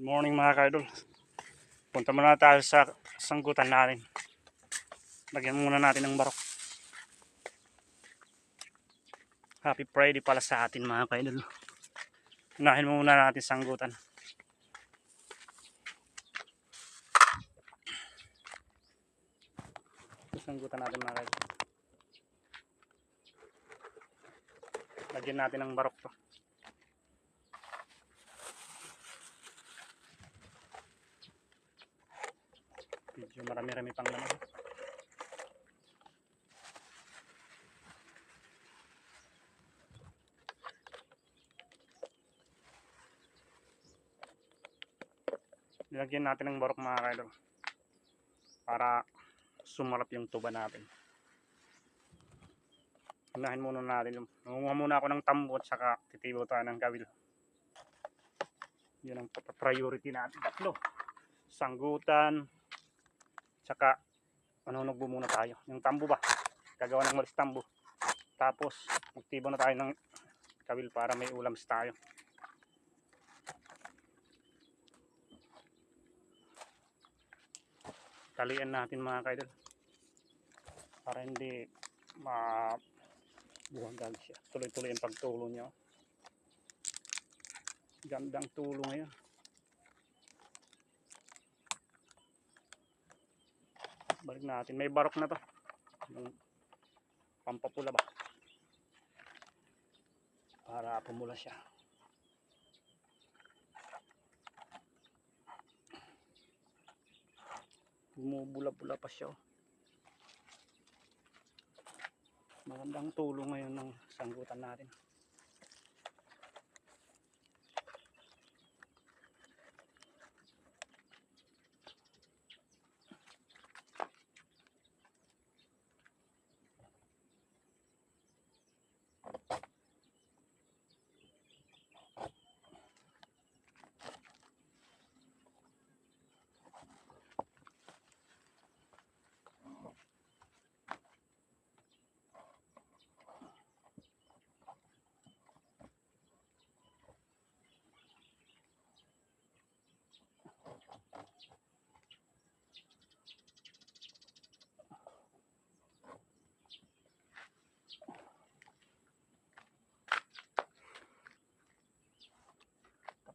Good morning mga ka-idol. Punta muna tayo sa sanggutan natin. Lagyan muna natin ng barok. Happy Friday pala sa atin mga ka-idol. Unahin muna natin sanggutan. Sanggutan natin mga ka-idol. Lagyan natin ng barok to. Medyo marami-rami pang naman. Lagyan natin ng barok mga ka-idol para sumarap yung tuba natin. Unahin muna natin. Nangunguha muna ako ng tambo at saka titibo tayo ng kawil. Yun ang priority natin. Tatlo. Sanggutan. Saka manunugbo muna tayo. Yung tambo ba? Gagawa ng malis tambo. Tapos magtibo na tayo ng kawil para may ulams tayo. Talian natin mga kaidol. Para hindi mabuhangag siya. Tuloy-tuloy ang pagtulo niya. Gandang tulo ngayon. Balik natin. May barok na to. Yung pampapula ba? Para pumula siya. Bumubula-bula pa siya. Magandang tulo ngayon ng sanggutan natin.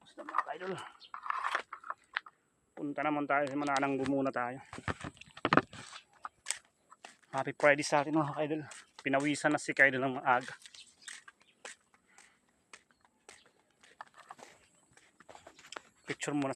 Tapos na mga kaidol. Punta naman tayo sa Mananang muna tayo. Happy Friday sa atin mga kaidol. Pinawisan na si kaidol ng maaga. Picture muna